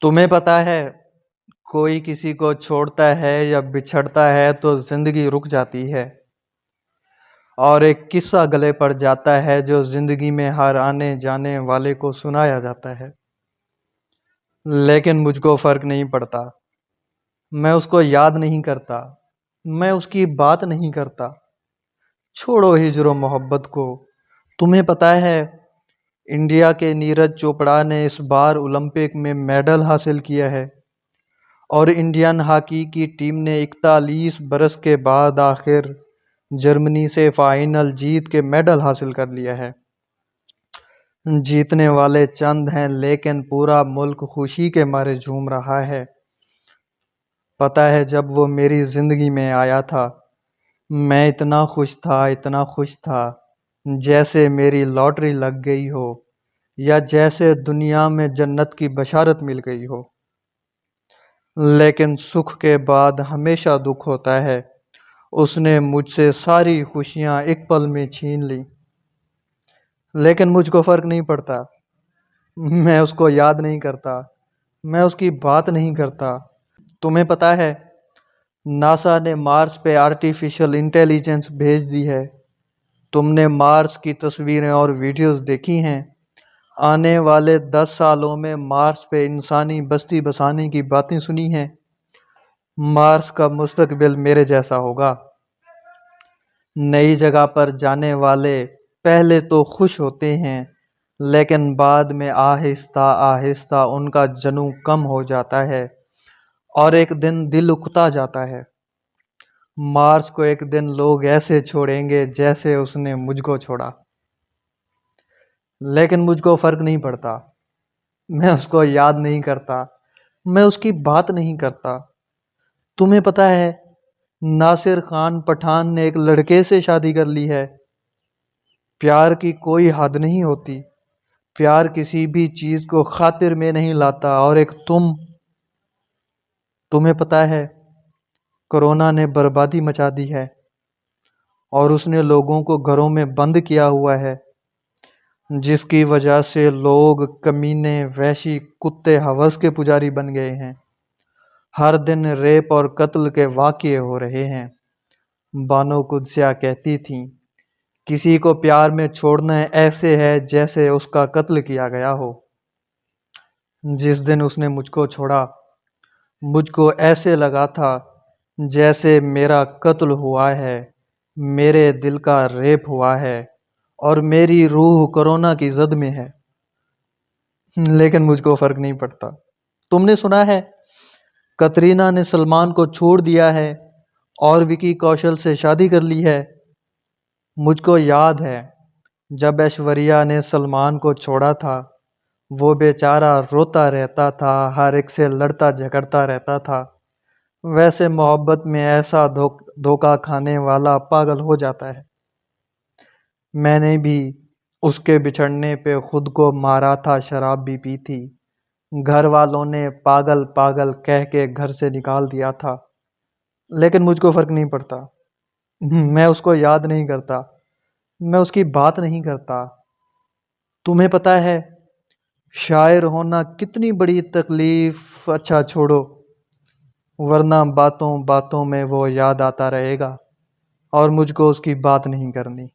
تمہیں پتہ ہے کوئی کسی کو چھوڑتا ہے یا بچھڑتا ہے تو زندگی رک جاتی ہے، اور ایک قصہ گلے پڑ جاتا ہے جو زندگی میں ہر آنے جانے والے کو سنایا جاتا ہے۔ لیکن مجھ کو فرق نہیں پڑتا، میں اس کو یاد نہیں کرتا، میں اس کی بات نہیں کرتا۔ چھوڑو ہجر و محبت کو۔ تمہیں پتہ ہے انڈیا کے نیرج چوپڑا نے اس بار اولمپک میں میڈل حاصل کیا ہے، اور انڈین ہاکی کی ٹیم نے 41 برس کے بعد آخر جرمنی سے فائنل جیت کے میڈل حاصل کر لیا ہے۔ جیتنے والے چند ہیں لیکن پورا ملک خوشی کے مارے جھوم رہا ہے۔ پتہ ہے جب وہ میری زندگی میں آیا تھا میں اتنا خوش تھا جیسے میری لاٹری لگ گئی ہو، یا جیسے دنیا میں جنت کی بشارت مل گئی ہو۔ لیکن سکھ کے بعد ہمیشہ دکھ ہوتا ہے، اس نے مجھ سے ساری خوشیاں ایک پل میں چھین لی۔ لیکن مجھ کو فرق نہیں پڑتا، میں اس کو یاد نہیں کرتا، میں اس کی بات نہیں کرتا۔ تمہیں پتہ ہے ناسا نے مارس پہ آرٹیفیشل انٹیلیجنس بھیج دی ہے۔ تم نے مارس کی تصویریں اور ویڈیوز دیکھی ہیں؟ آنے والے 10 سالوں میں مارس پہ انسانی بستی بسانے کی باتیں سنی ہیں۔ مارس کا مستقبل میرے جیسا ہوگا۔ نئی جگہ پر جانے والے پہلے تو خوش ہوتے ہیں، لیکن بعد میں آہستہ آہستہ ان کا جنون کم ہو جاتا ہے، اور ایک دن دل اکتا جاتا ہے۔ مارس کو ایک دن لوگ ایسے چھوڑیں گے جیسے اس نے مجھ کو چھوڑا۔ لیکن مجھ کو فرق نہیں پڑتا، میں اس کو یاد نہیں کرتا، میں اس کی بات نہیں کرتا۔ تمہیں پتہ ہے ناصر خان پٹھان نے ایک لڑکے سے شادی کر لی ہے۔ پیار کی کوئی حد نہیں ہوتی، پیار کسی بھی چیز کو خاطر میں نہیں لاتا۔ اور ایک تمہیں پتہ ہے کرونا نے بربادی مچا دی ہے، اور اس نے لوگوں کو گھروں میں بند کیا ہوا ہے، جس کی وجہ سے لوگ کمینے وحشی کتے ہوس کے پجاری بن گئے ہیں۔ ہر دن ریپ اور قتل کے واقعے ہو رہے ہیں۔ بانو قدسیہ کہتی تھیں کسی کو پیار میں چھوڑنا ایسے ہے جیسے اس کا قتل کیا گیا ہو۔ جس دن اس نے مجھ کو چھوڑا مجھ کو ایسے لگا تھا جیسے میرا قتل ہوا ہے، میرے دل کا ریپ ہوا ہے، اور میری روح کرونا کی زد میں ہے۔ لیکن مجھ کو فرق نہیں پڑتا۔ تم نے سنا ہے کترینہ نے سلمان کو چھوڑ دیا ہے اور وکی کوشل سے شادی کر لی ہے۔ مجھ کو یاد ہے جب ایشوریا نے سلمان کو چھوڑا تھا وہ بیچارہ روتا رہتا تھا، ہر ایک سے لڑتا جھگڑتا رہتا تھا۔ ویسے محبت میں ایسا دھوکہ کھانے والا پاگل ہو جاتا ہے۔ میں نے بھی اس کے بچھڑنے پہ خود کو مارا تھا، شراب بھی پی تھی، گھر والوں نے پاگل پاگل کہہ کے گھر سے نکال دیا تھا۔ لیکن مجھ کو فرق نہیں پڑتا، میں اس کو یاد نہیں کرتا، میں اس کی بات نہیں کرتا۔ تمہیں پتہ ہے شاعر ہونا کتنی بڑی تکلیف؟ اچھا چھوڑو، ورنہ باتوں باتوں میں وہ یاد آتا رہے گا، اور مجھ کو اس کی بات نہیں کرنی۔